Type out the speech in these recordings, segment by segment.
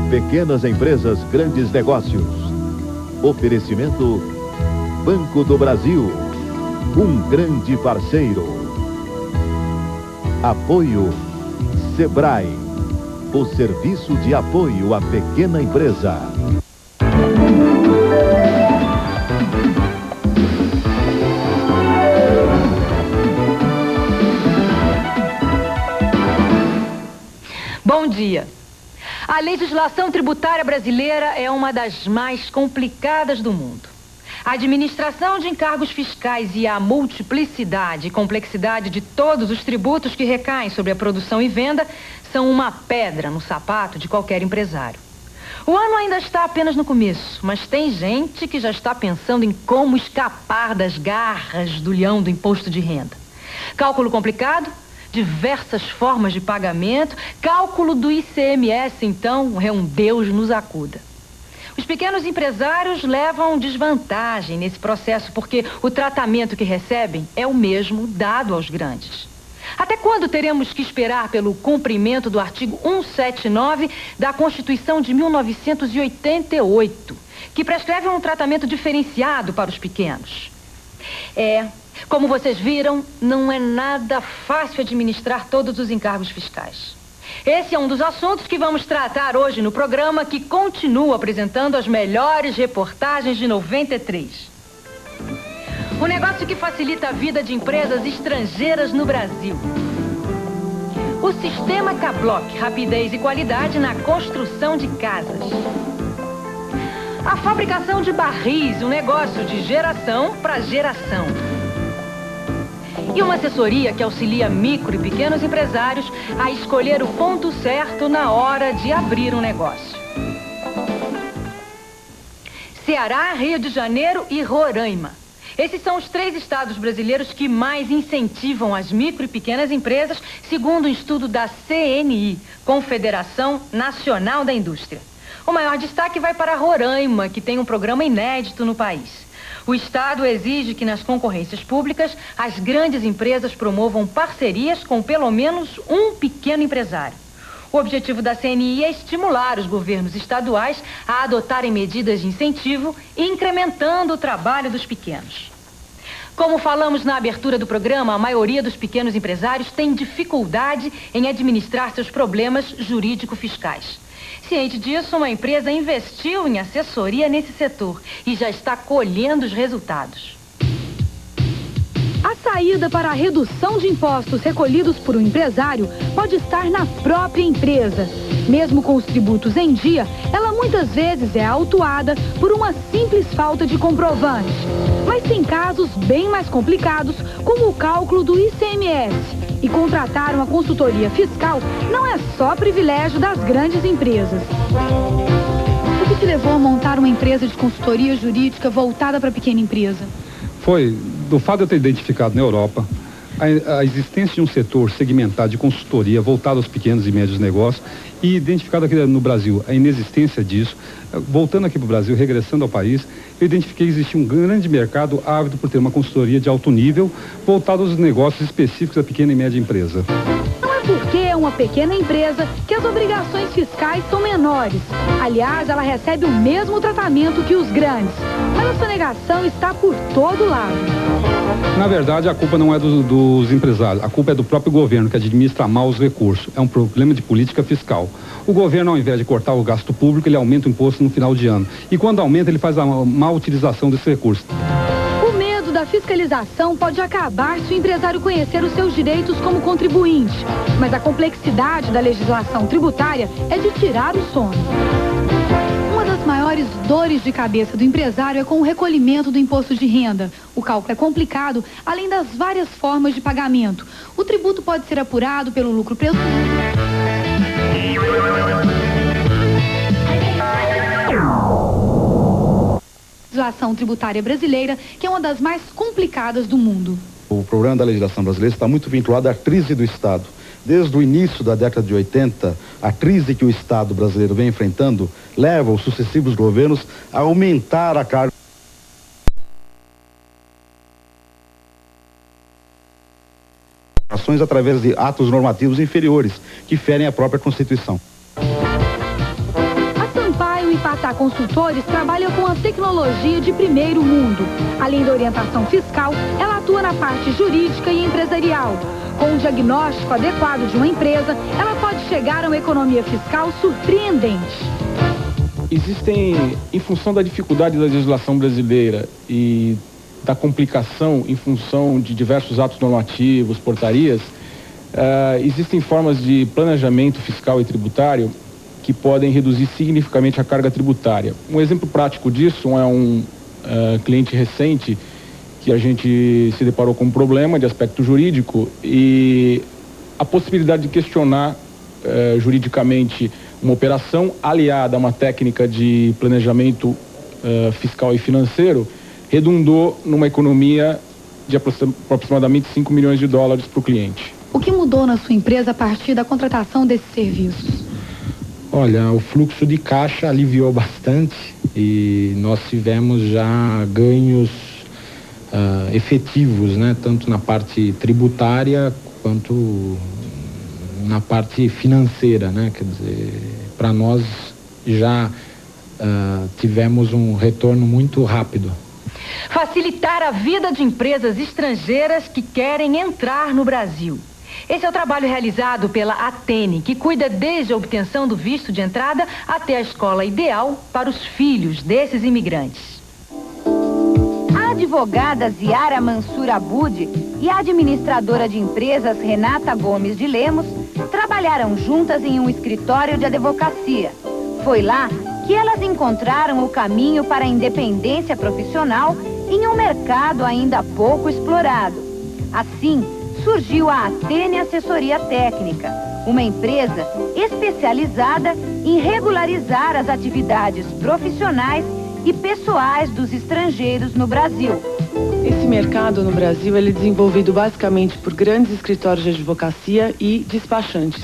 Pequenas empresas, grandes negócios. Oferecimento Banco do Brasil, um grande parceiro. Apoio Sebrae, o serviço de apoio à pequena empresa. Bom dia. A legislação tributária brasileira é uma das mais complicadas do mundo. A administração de encargos fiscais e a multiplicidade e complexidade de todos os tributos que recaem sobre a produção e venda são uma pedra no sapato de qualquer empresário. O ano ainda está apenas no começo, mas tem gente que já está pensando em como escapar das garras do leão do imposto de renda. Cálculo complicado? Diversas formas de pagamento, cálculo do ICMS, então, é um Deus nos acuda. Os pequenos empresários levam desvantagem nesse processo porque o tratamento que recebem é o mesmo dado aos grandes. Até quando teremos que esperar pelo cumprimento do artigo 179 da Constituição de 1988, que prescreve um tratamento diferenciado para os pequenos? Como vocês viram, não é nada fácil administrar todos os encargos fiscais. Esse é um dos assuntos que vamos tratar hoje no programa, que continua apresentando as melhores reportagens de 93. Um negócio que facilita a vida de empresas estrangeiras no Brasil. O sistema K-Block, rapidez e qualidade na construção de casas. A fabricação de barris, um negócio de geração para geração. E uma assessoria que auxilia micro e pequenos empresários a escolher o ponto certo na hora de abrir um negócio. Ceará, Rio de Janeiro e Roraima. Esses são os 3 estados brasileiros que mais incentivam as micro e pequenas empresas, segundo um estudo da CNI, Confederação Nacional da Indústria. O maior destaque vai para Roraima, que tem um programa inédito no país. O Estado exige que nas concorrências públicas as grandes empresas promovam parcerias com pelo menos um pequeno empresário. O objetivo da CNI é estimular os governos estaduais a adotarem medidas de incentivo, incrementando o trabalho dos pequenos. Como falamos na abertura do programa, a maioria dos pequenos empresários tem dificuldade em administrar seus problemas jurídico-fiscais. Ciente disso, uma empresa investiu em assessoria nesse setor e já está colhendo os resultados. A saída para a redução de impostos recolhidos por um empresário pode estar na própria empresa. Mesmo com os tributos em dia, ela muitas vezes é autuada por uma simples falta de comprovante. Mas tem casos bem mais complicados, como o cálculo do ICMS. E contratar uma consultoria fiscal não é só privilégio das grandes empresas. O que te levou a montar uma empresa de consultoria jurídica voltada para a pequena empresa? Foi do fato de eu ter identificado na Europa a existência de um setor segmentado de consultoria voltado aos pequenos e médios negócios e identificado aqui no Brasil a inexistência disso. Voltando aqui para o Brasil, regressando ao país, eu identifiquei que existia um grande mercado ávido por ter uma consultoria de alto nível voltada aos negócios específicos da pequena e média empresa. Não é porque é uma pequena empresa que as obrigações fiscais são menores. Aliás, ela recebe o mesmo tratamento que os grandes. Mas a sonegação está por todo lado. Na verdade, a culpa não é dos empresários, a culpa é do próprio governo, que administra mal os recursos. É um problema de política fiscal. O governo, ao invés de cortar o gasto público, ele aumenta o imposto no final de ano. E quando aumenta, ele faz a má utilização desse recurso. O medo da fiscalização pode acabar se o empresário conhecer os seus direitos como contribuinte. Mas a complexidade da legislação tributária é de tirar o sono. Uma das maiores dores de cabeça do empresário é com o recolhimento do imposto de renda. O cálculo é complicado, além das várias formas de pagamento. O tributo pode ser apurado pelo lucro presumido. Legislação tributária brasileira, que é uma das mais complicadas do mundo. O problema da legislação brasileira está muito vinculado à crise do Estado. Desde o início da década de 80, a crise que o Estado brasileiro vem enfrentando leva os sucessivos governos a aumentar a carga através de atos normativos inferiores que ferem a própria Constituição. A Renata Consultores trabalha com a tecnologia de primeiro mundo. Além da orientação fiscal, ela atua na parte jurídica e empresarial. Com o diagnóstico adequado de uma empresa, ela pode chegar a uma economia fiscal surpreendente. Existem, em função da dificuldade da legislação brasileira e da complicação em função de diversos atos normativos, portarias, existem formas de planejamento fiscal e tributário que podem reduzir significativamente a carga tributária. Um exemplo prático disso é um cliente recente que a gente se deparou com um problema de aspecto jurídico e a possibilidade de questionar juridicamente uma operação aliada a uma técnica de planejamento fiscal e financeiro redundou numa economia de aproximadamente 5 milhões de dólares para o cliente. O que mudou na sua empresa a partir da contratação desses serviços? Olha, o fluxo de caixa aliviou bastante e nós tivemos já ganhos efetivos, né? Tanto na parte tributária quanto na parte financeira, né? Quer dizer, para nós já tivemos um retorno muito rápido. Facilitar a vida de empresas estrangeiras que querem entrar no Brasil. Esse é o trabalho realizado pela Atene, que cuida desde a obtenção do visto de entrada até a escola ideal para os filhos desses imigrantes. A advogada Ziara Mansur Abud e a administradora de empresas Renata Gomes de Lemos trabalharam juntas em um escritório de advocacia. Foi lá que elas encontraram o caminho para a independência profissional em um mercado ainda pouco explorado. Assim, surgiu a Atene Assessoria Técnica, uma empresa especializada em regularizar as atividades profissionais e pessoais dos estrangeiros no Brasil. Esse mercado no Brasil ele é desenvolvido basicamente por grandes escritórios de advocacia e despachantes.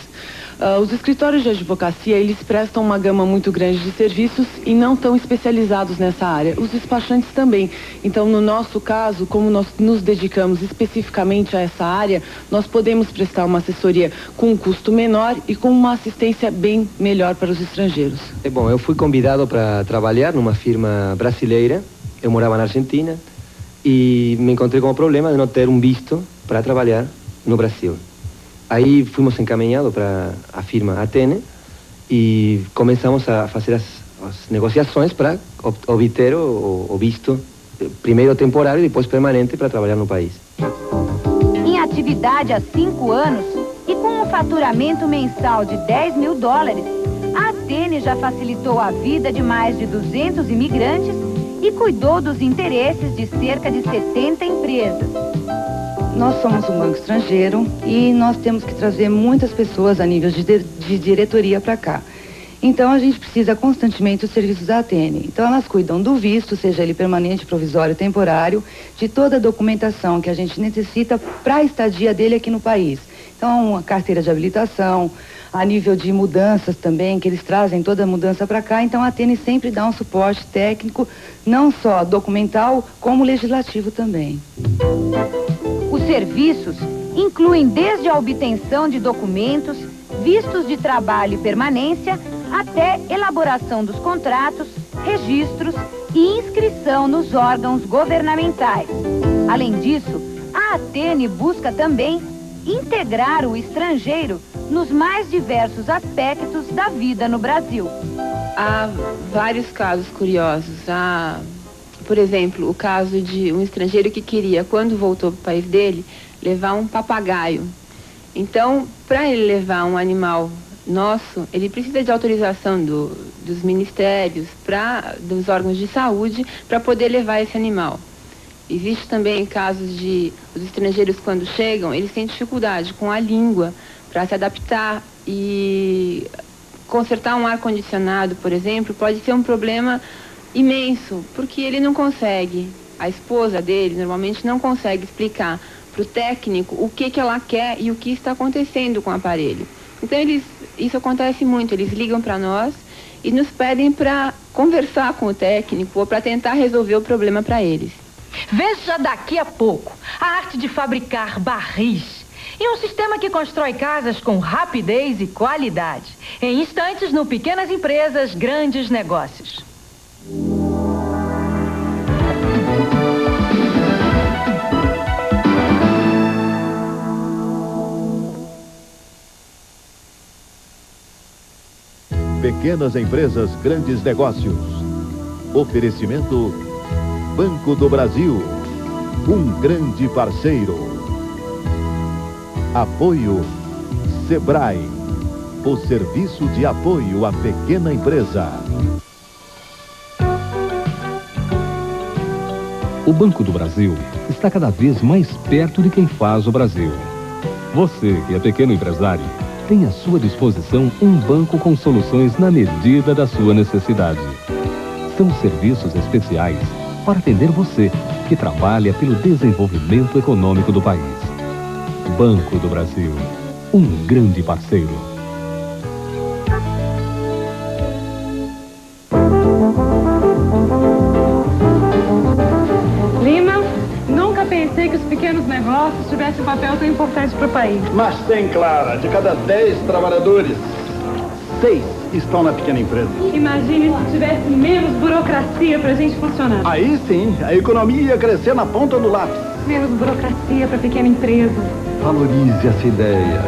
Os escritórios de advocacia, eles prestam uma gama muito grande de serviços e não tão especializados nessa área. Os despachantes também. Então, no nosso caso, como nós nos dedicamos especificamente a essa área, nós podemos prestar uma assessoria com um custo menor e com uma assistência bem melhor para os estrangeiros. Bom, eu fui convidado para trabalhar numa firma brasileira. Eu morava na Argentina e me encontrei com o problema de não ter um visto para trabalhar no Brasil. Aí fomos encaminhados para a firma Atene e começamos a fazer as negociações para obter o visto, primeiro temporário e depois permanente para trabalhar no país. Em atividade há 5 anos e com um faturamento mensal de $10 mil, a Atene já facilitou a vida de mais de 200 imigrantes e cuidou dos interesses de cerca de 70 empresas. Nós somos um banco estrangeiro e nós temos que trazer muitas pessoas a nível de diretoria para cá. Então a gente precisa constantemente dos serviços da Atene. Então elas cuidam do visto, seja ele permanente, provisório, temporário, de toda a documentação que a gente necessita para a estadia dele aqui no país. Então a carteira de habilitação, a nível de mudanças também, que eles trazem toda a mudança para cá. Então a Atene sempre dá um suporte técnico, não só documental, como legislativo também. Os serviços incluem desde a obtenção de documentos, vistos de trabalho e permanência, até elaboração dos contratos, registros e inscrição nos órgãos governamentais. Além disso, a Atene busca também integrar o estrangeiro nos mais diversos aspectos da vida no Brasil. Há vários casos curiosos. Por exemplo, o caso de um estrangeiro que queria, quando voltou para o país dele, levar um papagaio. Então, para ele levar um animal nosso, ele precisa de autorização dos ministérios, dos órgãos de saúde, para poder levar esse animal. Existe também casos de os estrangeiros, quando chegam, eles têm dificuldade com a língua para se adaptar e consertar um ar-condicionado, por exemplo, pode ser um problema imenso, porque ele não consegue, a esposa dele normalmente não consegue explicar para o técnico o que ela quer e o que está acontecendo com o aparelho. Então isso acontece muito, eles ligam para nós e nos pedem para conversar com o técnico ou para tentar resolver o problema para eles. Veja daqui a pouco a arte de fabricar barris. E um sistema que constrói casas com rapidez e qualidade. Em instantes, no Pequenas Empresas, Grandes Negócios. Pequenas Empresas, Grandes Negócios. Oferecimento Banco do Brasil, um grande parceiro. Apoio Sebrae, o serviço de apoio à pequena empresa. O Banco do Brasil está cada vez mais perto de quem faz o Brasil. Você, que é pequeno empresário, tem à sua disposição um banco com soluções na medida da sua necessidade. São serviços especiais para atender você, que trabalha pelo desenvolvimento econômico do país. Banco do Brasil, um grande parceiro. Lima, nunca pensei que os pequenos negócios tivessem um papel tão importante para o país. Mas tem, Clara, de cada 10 trabalhadores, 6 estão na pequena empresa. Imagine se tivesse menos burocracia para a gente funcionar. Aí sim, a economia ia crescer na ponta do lápis. Menos burocracia para a pequena empresa. Valorize essa ideia.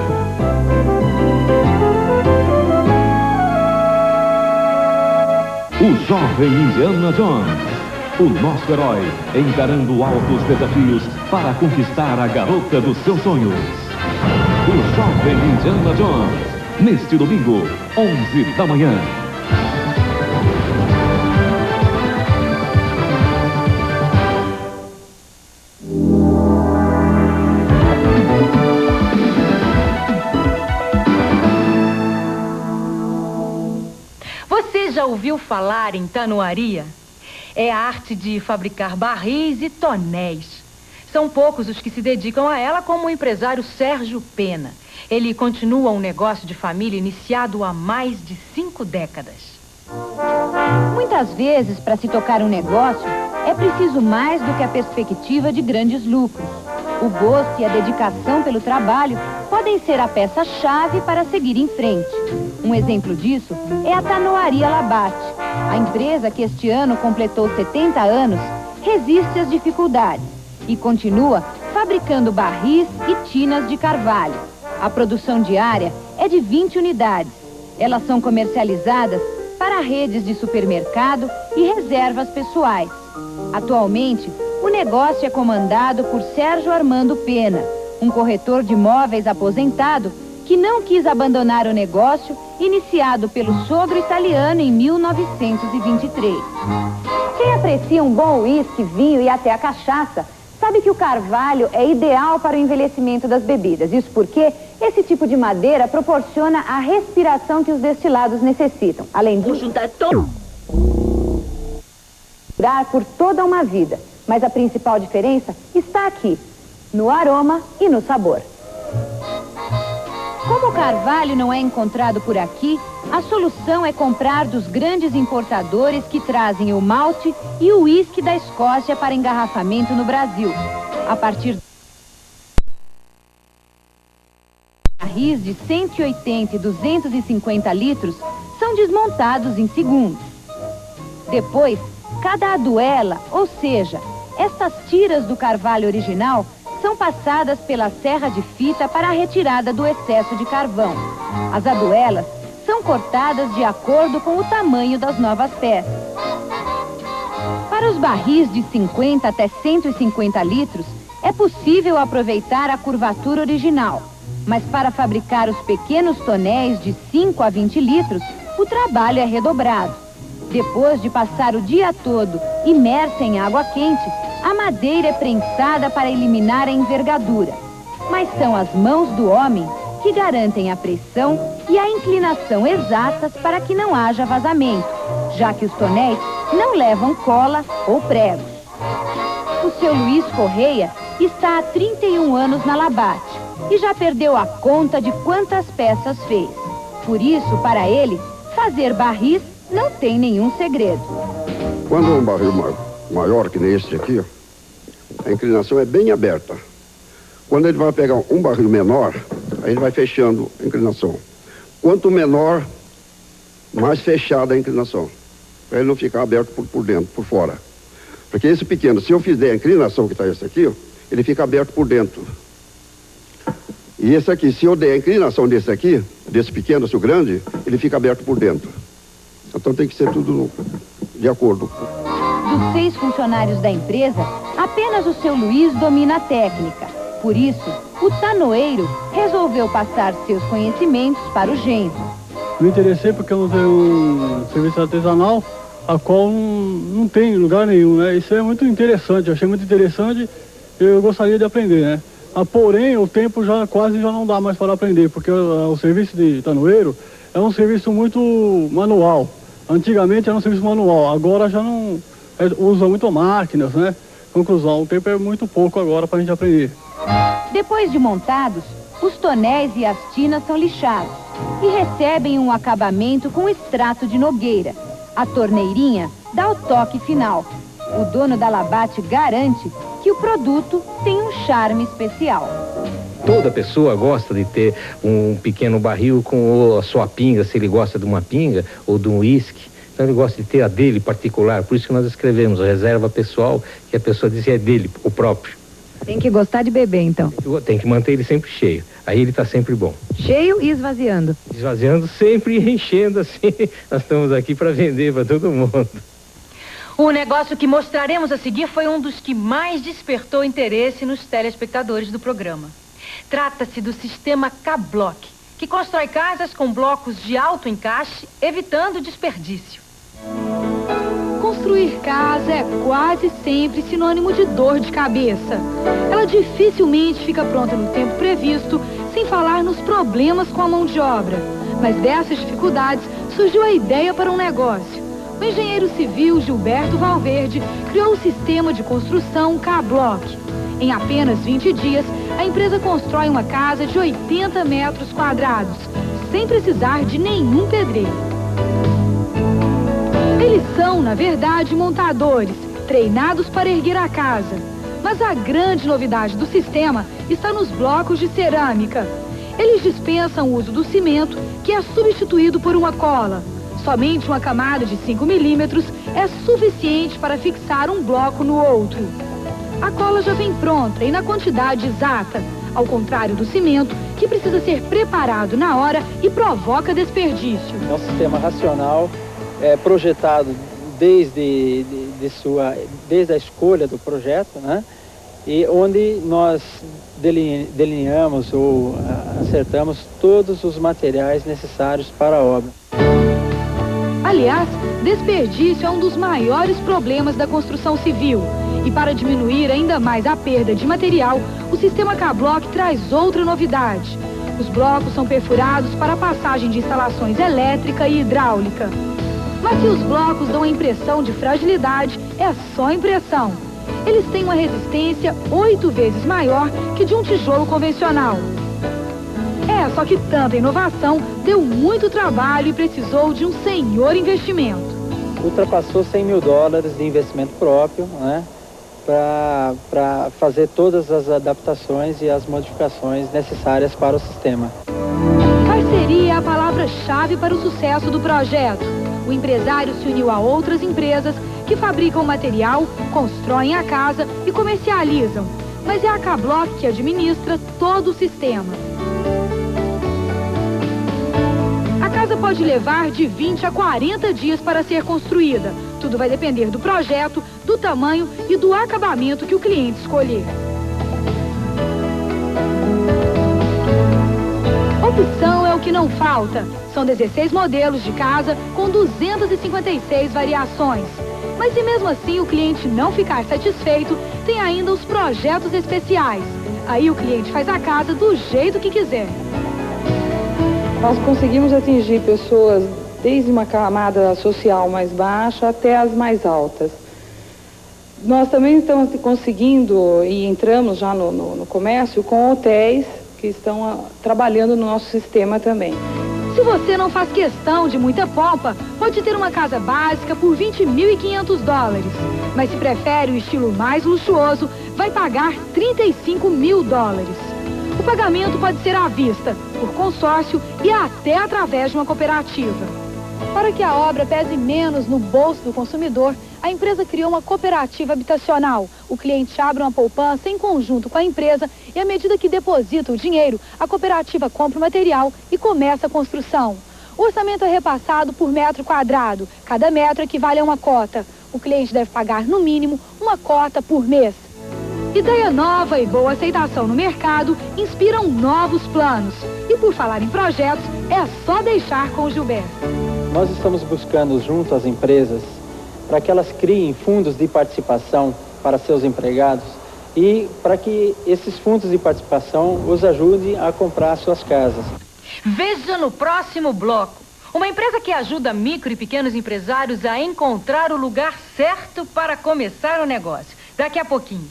O jovem Indiana Jones, o nosso herói, encarando altos desafios para conquistar a garota dos seus sonhos. O jovem Indiana Jones, neste domingo, 11 da manhã. Você já ouviu falar em tanoaria? É a arte de fabricar barris e tonéis. São poucos os que se dedicam a ela, como o empresário Sérgio Pena. Ele continua um negócio de família iniciado há mais de 5 décadas. Muitas vezes, para se tocar um negócio, é preciso mais do que a perspectiva de grandes lucros. O gosto e a dedicação pelo trabalho podem ser a peça-chave para seguir em frente. Um exemplo disso é a Tanoaria Labate. A empresa, que este ano completou 70 anos, resiste às dificuldades e continua fabricando barris e tinas de carvalho. A produção diária é de 20 unidades. Elas são comercializadas para redes de supermercado e reservas pessoais. Atualmente, o negócio é comandado por Sérgio Armando Pena, um corretor de móveis aposentado que não quis abandonar o negócio iniciado pelo sogro italiano em 1923. Quem aprecia um bom uísque, vinho e até a cachaça, sabe que o carvalho é ideal para o envelhecimento das bebidas. Isso porque esse tipo de madeira proporciona a respiração que os destilados necessitam. Além disso, durar por toda uma vida. Mas a principal diferença está aqui, no aroma e no sabor. Como o carvalho não é encontrado por aqui, a solução é comprar dos grandes importadores que trazem o malte e o uísque da Escócia para engarrafamento no Brasil. A partir de barris de 180 e 250 litros são desmontados em segundos. Depois, cada aduela, ou seja, estas tiras do carvalho original, são passadas pela serra de fita para a retirada do excesso de carvão. As aduelas são cortadas de acordo com o tamanho das novas peças. Para os barris de 50 até 150 litros, é possível aproveitar a curvatura original. Mas para fabricar os pequenos tonéis de 5 a 20 litros, o trabalho é redobrado. Depois de passar o dia todo imersa em água quente, a madeira é prensada para eliminar a envergadura. Mas são as mãos do homem que garantem a pressão e a inclinação exatas para que não haja vazamento, já que os tonéis não levam cola ou pregos. O seu Luiz Correia está há 31 anos na Labate e já perdeu a conta de quantas peças fez. Por isso, para ele, fazer barris não tem nenhum segredo. Quando um barril maior que nem este aqui, a inclinação é bem aberta. Quando ele vai pegar um barril menor, aí ele vai fechando a inclinação. Quanto menor, mais fechada a inclinação, para ele não ficar aberto por dentro, por fora. Porque esse pequeno, se eu fizer a inclinação que está esse aqui, ó, ele fica aberto por dentro. E esse aqui, se eu der a inclinação desse aqui, desse pequeno, se o grande, ele fica aberto por dentro. Então tem que ser tudo de acordo. Dos 6 funcionários da empresa, apenas o seu Luiz domina a técnica. Por isso, o tanoeiro resolveu passar seus conhecimentos para o genro. Me interessei porque eu tenho um serviço artesanal, a qual não tem em lugar nenhum, né? Isso é muito interessante, eu achei muito interessante e eu gostaria de aprender, né? Porém, o tempo quase já não dá mais para aprender, porque o serviço de tanoeiro é um serviço muito manual. Antigamente era um serviço manual, agora já não usa muito máquinas, né? Conclusão, o tempo é muito pouco agora para a gente aprender. Depois de montados, os tonéis e as tinas são lixados e recebem um acabamento com extrato de nogueira. A torneirinha dá o toque final. O dono da Labate garante que o produto tem um charme especial. Toda pessoa gosta de ter um pequeno barril com a sua pinga, se ele gosta de uma pinga ou de um uísque. Então ele gosta de ter a dele particular, por isso que nós escrevemos a reserva pessoal, que a pessoa diz que é dele, o próprio. Tem que gostar de beber, então. Tem que manter ele sempre cheio, aí ele está sempre bom. Cheio e esvaziando. Esvaziando sempre e enchendo assim, nós estamos aqui para vender para todo mundo. O negócio que mostraremos a seguir foi um dos que mais despertou interesse nos telespectadores do programa. Trata-se do sistema K-Block, que constrói casas com blocos de alto encaixe, evitando desperdício. Construir casa é quase sempre sinônimo de dor de cabeça. Ela dificilmente fica pronta no tempo previsto, sem falar nos problemas com a mão de obra. Mas dessas dificuldades surgiu a ideia para um negócio. O engenheiro civil Gilberto Valverde criou o sistema de construção K-Block. Em apenas 20 dias, a empresa constrói uma casa de 80 metros quadrados, sem precisar de nenhum pedreiro. Eles são, na verdade, montadores, treinados para erguer a casa. Mas a grande novidade do sistema está nos blocos de cerâmica. Eles dispensam o uso do cimento, que é substituído por uma cola. Somente uma camada de 5 milímetros é suficiente para fixar um bloco no outro. A cola já vem pronta e na quantidade exata, ao contrário do cimento, que precisa ser preparado na hora e provoca desperdício. É um sistema racional, projetado desde a escolha do projeto, né? E onde nós delineamos ou acertamos todos os materiais necessários para a obra. Aliás, desperdício é um dos maiores problemas da construção civil. E para diminuir ainda mais a perda de material, o sistema K-Block traz outra novidade. Os blocos são perfurados para a passagem de instalações elétrica e hidráulica. Mas se os blocos dão a impressão de fragilidade, é só impressão. Eles têm uma resistência 8 vezes maior que de um tijolo convencional. Só que tanta inovação deu muito trabalho e precisou de um senhor investimento. Ultrapassou $100 mil de investimento próprio, né? Para fazer todas as adaptações e as modificações necessárias para o sistema. Parceria é a palavra-chave para o sucesso do projeto. O empresário se uniu a outras empresas que fabricam material, constroem a casa e comercializam. Mas é a K-Block que administra todo o sistema. A casa pode levar de 20 a 40 dias para ser construída. Tudo vai depender do projeto, do tamanho e do acabamento que o cliente escolher. Opção é o que não falta. São 16 modelos de casa com 256 variações. Mas se mesmo assim o cliente não ficar satisfeito, tem ainda os projetos especiais. Aí o cliente faz a casa do jeito que quiser. Nós conseguimos atingir pessoas desde uma camada social mais baixa até as mais altas. Nós também estamos conseguindo e entramos já no comércio com hotéis que estão trabalhando no nosso sistema também. Se você não faz questão de muita pompa, pode ter uma casa básica por $20.500. Mas se prefere o estilo mais luxuoso, vai pagar 35 mil dólares. O pagamento pode ser à vista, por consórcio e até através de uma cooperativa. Para que a obra pese menos no bolso do consumidor, a empresa criou uma cooperativa habitacional. O cliente abre uma poupança em conjunto com a empresa e, à medida que deposita o dinheiro, a cooperativa compra o material e começa a construção. O orçamento é repassado por metro quadrado. Cada metro equivale a uma cota. O cliente deve pagar, no mínimo, uma cota por mês. Ideia nova e boa aceitação no mercado inspiram novos planos. E por falar em projetos, é só deixar com o Gilberto. Nós estamos buscando junto às empresas para que elas criem fundos de participação para seus empregados e para que esses fundos de participação os ajudem a comprar suas casas. Veja no próximo bloco. Uma empresa que ajuda micro e pequenos empresários a encontrar o lugar certo para começar o negócio. Daqui a pouquinho.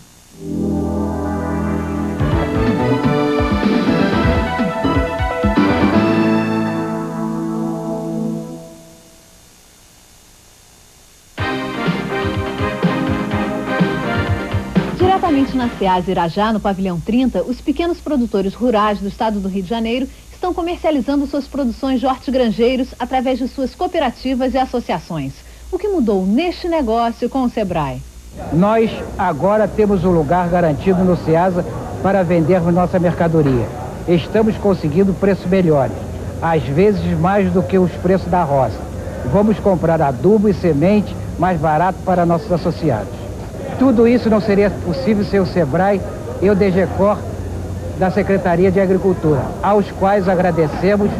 Diretamente na SEAS Irajá, no pavilhão 30, os pequenos produtores rurais do estado do Rio de Janeiro estão comercializando suas produções de hortigranjeiros através de suas cooperativas e associações. O que mudou neste negócio com o Sebrae? Nós agora temos um lugar garantido no SEASA para vendermos nossa mercadoria. Estamos conseguindo preços melhores, às vezes mais do que os preços da roça. Vamos comprar adubo e semente mais barato para nossos associados. Tudo isso não seria possível sem o Sebrae e o DGCOR da Secretaria de Agricultura, aos quais agradecemos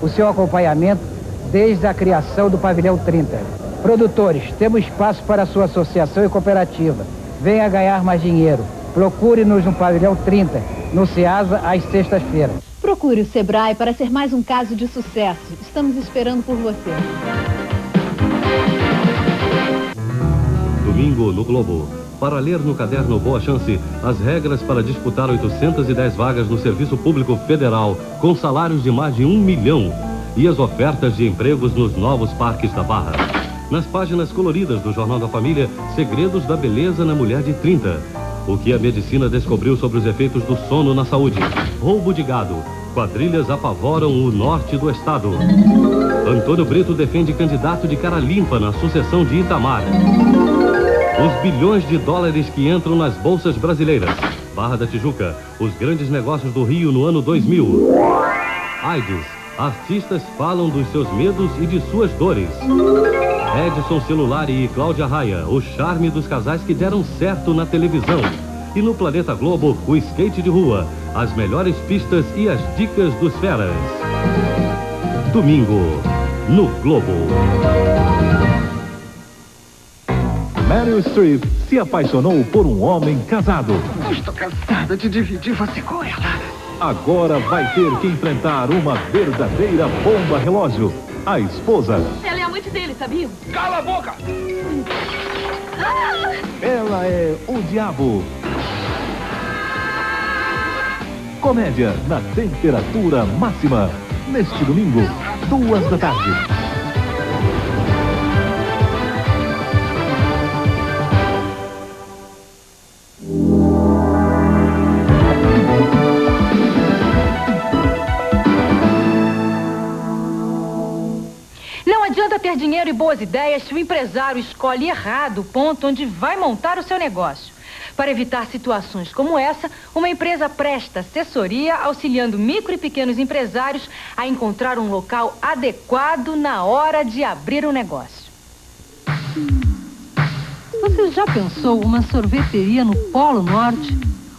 o seu acompanhamento desde a criação do pavilhão 30. Produtores, temos espaço para a sua associação e cooperativa. Venha ganhar mais dinheiro. Procure-nos no pavilhão 30, no SEASA, às sextas-feiras. Procure o Sebrae para ser mais um caso de sucesso. Estamos esperando por você. Domingo no Globo. Para ler no caderno Boa Chance as regras para disputar 810 vagas no Serviço Público Federal com salários de mais de 1 milhão e as ofertas de empregos nos novos parques da Barra. Nas páginas coloridas do Jornal da Família, segredos da beleza na mulher de 30. O que a medicina descobriu sobre os efeitos do sono na saúde. Roubo de gado. Quadrilhas apavoram o norte do estado. Antônio Brito defende candidato de cara limpa na sucessão de Itamar. Os bilhões de dólares que entram nas bolsas brasileiras. Barra da Tijuca. Os grandes negócios do Rio no ano 2000. AIDS. Artistas falam dos seus medos e de suas dores. Edson Celulari e Cláudia Raia, o charme dos casais que deram certo na televisão. E no Planeta Globo, o skate de rua, as melhores pistas e as dicas dos feras. Domingo, no Globo. Meryl Streep se apaixonou por um homem casado. Eu estou cansada de dividir você com ela. Agora vai ter que enfrentar uma verdadeira bomba relógio. A esposa. Ela é amante dele, sabia? Cala a boca! Ela é o diabo. Comédia na temperatura máxima. Neste domingo, 2 da tarde. Ter dinheiro e boas ideias se o empresário escolhe errado o ponto onde vai montar o seu negócio. Para evitar situações como essa, uma empresa presta assessoria auxiliando micro e pequenos empresários a encontrar um local adequado na hora de abrir um negócio. Você já pensou uma sorveteria no Polo Norte?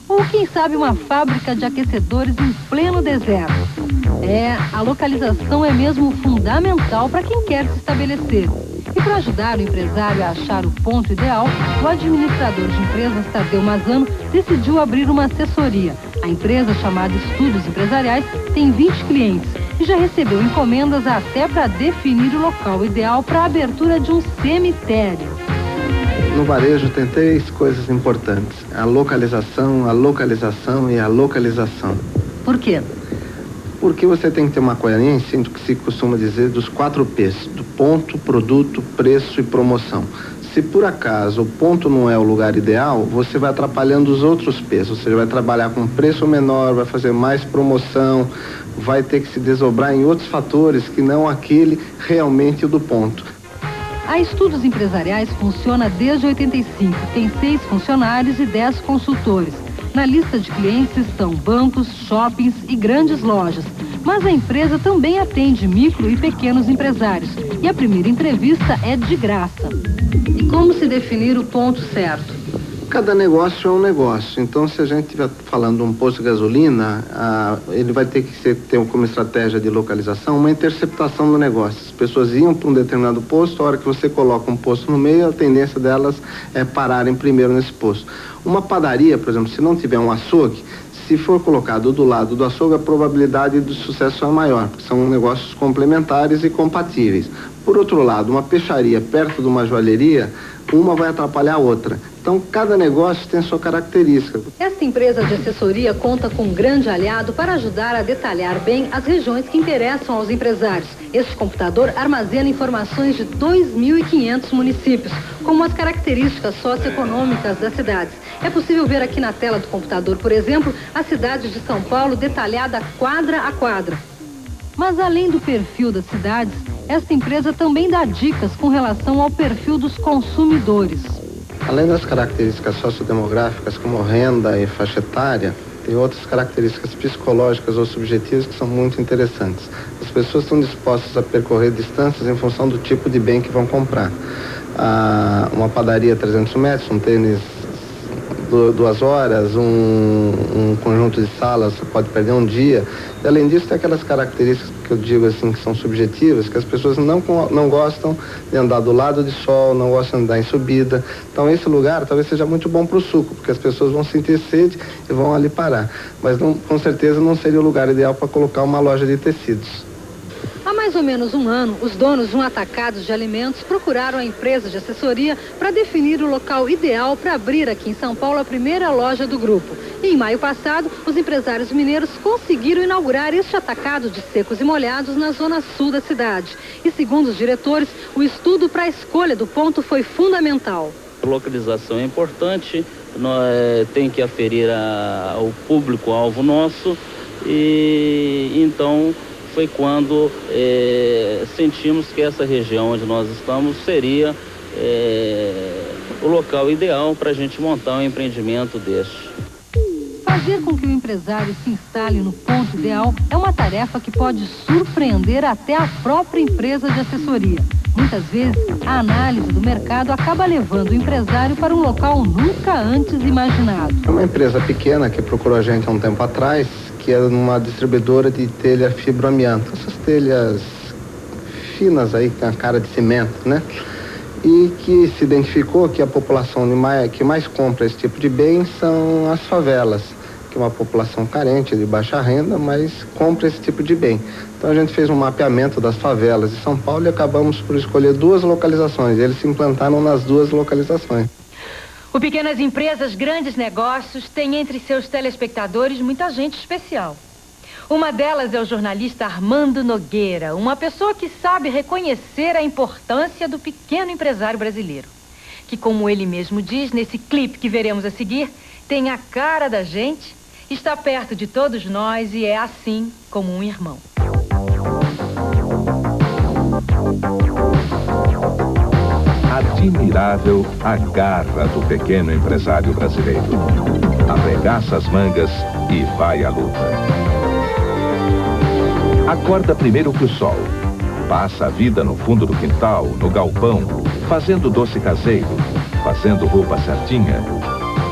Ou quem sabe uma fábrica de aquecedores em pleno deserto? A localização é mesmo fundamental para quem quer se estabelecer. E para ajudar o empresário a achar o ponto ideal, o administrador de empresas, Tadeu Mazano, decidiu abrir uma assessoria. A empresa, chamada Estudos Empresariais, tem 20 clientes e já recebeu encomendas até para definir o local ideal para a abertura de um cemitério. No varejo tem 3 coisas importantes: a localização, a localização e a localização. Por quê? Porque você tem que ter uma coerência do que se costuma dizer dos 4 P's, do ponto, produto, preço e promoção. Se por acaso o ponto não é o lugar ideal, você vai atrapalhando os outros preços. Você vai trabalhar com preço menor, vai fazer mais promoção, vai ter que se desdobrar em outros fatores que não aquele realmente o do ponto. A Estudos Empresariais funciona desde 85, tem 6 funcionários e 10 consultores. Na lista de clientes estão bancos, shoppings e grandes lojas. Mas a empresa também atende micro e pequenos empresários. E a primeira entrevista é de graça. E como se definir o ponto certo? Cada negócio é um negócio. Então, se a gente estiver falando de um posto de gasolina, ele vai ter que ter como estratégia de localização uma interceptação do negócio. As pessoas iam para um determinado posto, a hora que você coloca um posto no meio, a tendência delas é pararem primeiro nesse posto. Uma padaria, por exemplo, se não tiver um açougue, se for colocado do lado do açougue, a probabilidade de sucesso é maior, porque são negócios complementares e compatíveis. Por outro lado, uma peixaria perto de uma joalheria, uma vai atrapalhar a outra. Então, cada negócio tem a sua característica. Esta empresa de assessoria conta com um grande aliado para ajudar a detalhar bem as regiões que interessam aos empresários. Este computador armazena informações de 2.500 municípios, como as características socioeconômicas das cidades. É possível ver aqui na tela do computador, por exemplo, a cidade de São Paulo detalhada quadra a quadra. Mas além do perfil das cidades, esta empresa também dá dicas com relação ao perfil dos consumidores. Além das características sociodemográficas, como renda e faixa etária, tem outras características psicológicas ou subjetivas que são muito interessantes. As pessoas estão dispostas a percorrer distâncias em função do tipo de bem que vão comprar. Uma padaria 300 metros, um tênis 2 horas, um conjunto de salas, você pode perder um dia. E, além disso, tem aquelas características que eu digo assim, que são subjetivas, que as pessoas não gostam de andar do lado de sol, não gostam de andar em subida. Então, esse lugar talvez seja muito bom para o suco, porque as pessoas vão sentir sede e vão ali parar. Mas, com certeza, não seria o lugar ideal para colocar uma loja de tecidos. Há mais ou menos um ano, os donos de um atacado de alimentos procuraram a empresa de assessoria para definir o local ideal para abrir aqui em São Paulo a primeira loja do grupo. E em maio passado, os empresários mineiros conseguiram inaugurar este atacado de secos e molhados na zona sul da cidade. E segundo os diretores, o estudo para a escolha do ponto foi fundamental. A localização é importante, tem que aferir ao público-alvo nosso e então foi quando sentimos que essa região onde nós estamos seria o local ideal para a gente montar um empreendimento deste. Fazer com que o empresário se instale no ponto ideal é uma tarefa que pode surpreender até a própria empresa de assessoria. Muitas vezes, a análise do mercado acaba levando o empresário para um local nunca antes imaginado. É uma empresa pequena que procurou a gente há um tempo atrás, que é uma distribuidora de telha fibroamianto. Essas telhas finas aí, com a cara de cimento, né? E que se identificou que a população que mais compra esse tipo de bem são as favelas, que é uma população carente, de baixa renda, mas compra esse tipo de bem. Então a gente fez um mapeamento das favelas de São Paulo e acabamos por escolher 2 localizações. Eles se implantaram nas 2 localizações. O Pequenas Empresas, Grandes Negócios tem entre seus telespectadores muita gente especial. Uma delas é o jornalista Armando Nogueira, uma pessoa que sabe reconhecer a importância do pequeno empresário brasileiro, que, como ele mesmo diz nesse clipe que veremos a seguir, tem a cara da gente, está perto de todos nós e é assim como um irmão. Admirável a garra do pequeno empresário brasileiro. Arregaça as mangas e vai à luta. Acorda primeiro que o sol. Passa a vida no fundo do quintal, no galpão, fazendo doce caseiro, fazendo roupa certinha,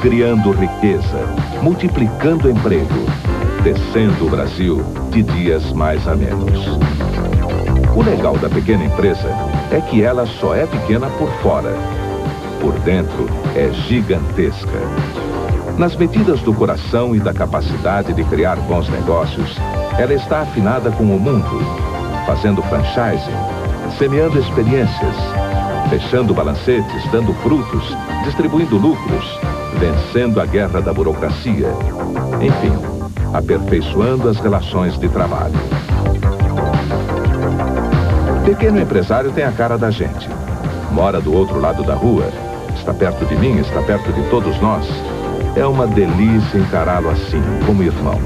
criando riqueza, multiplicando emprego, descendo o Brasil de dias mais a menos. O legal da pequena empresa é que ela só é pequena por fora. Por dentro é gigantesca. Nas medidas do coração e da capacidade de criar bons negócios, ela está afinada com o mundo, fazendo franchising, semeando experiências, fechando balancetes, dando frutos, distribuindo lucros, vencendo a guerra da burocracia, enfim, aperfeiçoando as relações de trabalho. Pequeno empresário tem a cara da gente. mora do outro lado da rua, está perto de mim, está perto de todos nós. É uma delícia encará-lo assim, como irmão.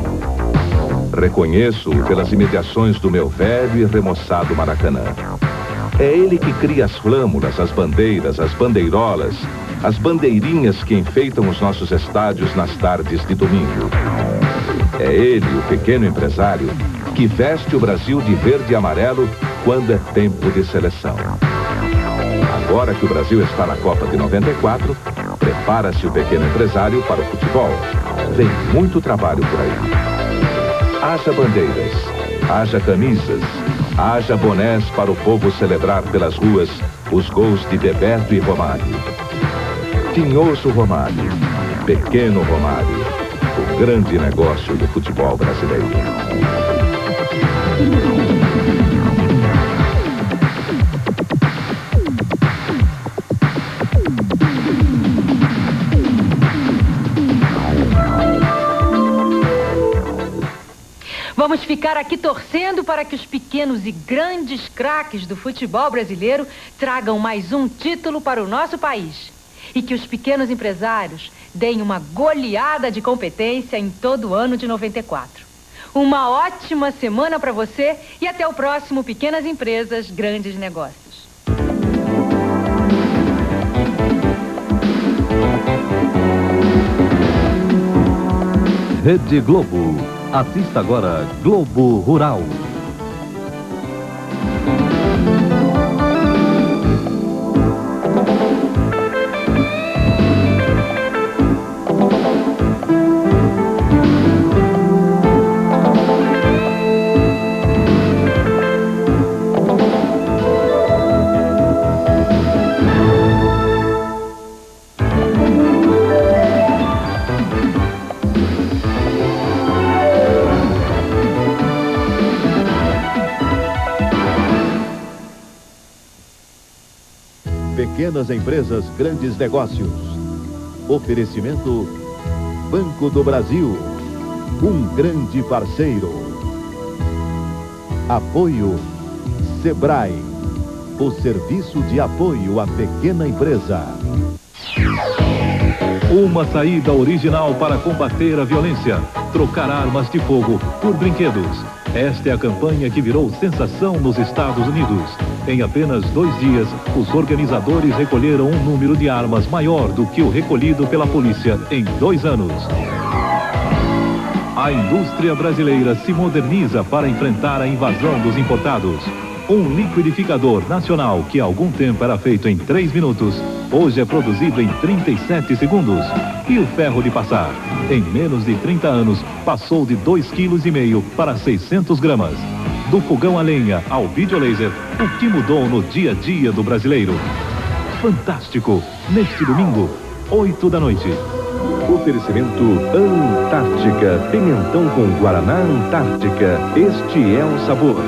Reconheço-o pelas imediações do meu velho e remoçado Maracanã. É ele que cria as flâmulas, as bandeiras, as bandeirolas, as bandeirinhas que enfeitam os nossos estádios nas tardes de domingo. É ele, o pequeno empresário, que veste o Brasil de verde e amarelo quando é tempo de seleção. Agora que o Brasil está na Copa de 94, prepara-se o pequeno empresário para o futebol. Vem muito trabalho por aí. Haja bandeiras, haja camisas, haja bonés para o povo celebrar pelas ruas os gols de Bebeto e Romário. Tinhoso Romário, pequeno Romário, o grande negócio do futebol brasileiro. Vamos ficar aqui torcendo para que os pequenos e grandes craques do futebol brasileiro tragam mais um título para o nosso país. E que os pequenos empresários deem uma goleada de competência em todo o ano de 94. Uma ótima semana para você e até o próximo Pequenas Empresas, Grandes Negócios. Rede Globo. Assista agora Globo Rural. Pequenas Empresas, Grandes Negócios. Oferecimento Banco do Brasil, um grande parceiro. Apoio Sebrae, o serviço de apoio à pequena empresa. Uma saída original para combater a violência. Trocar armas de fogo por brinquedos. Esta é a campanha que virou sensação nos Estados Unidos. Em apenas 2 dias, os organizadores recolheram um número de armas maior do que o recolhido pela polícia em 2 anos. A indústria brasileira se moderniza para enfrentar a invasão dos importados. Um liquidificador nacional que há algum tempo era feito em 3 minutos, hoje é produzido em 37 segundos. E o ferro de passar? Em menos de 30 anos, passou de 2,5 kg para 600 gramas. Do fogão a lenha ao videolaser, o que mudou no dia a dia do brasileiro? Fantástico! Neste domingo, 8 da noite. Oferecimento Antártica, pimentão com Guaraná Antártica. Este é o sabor.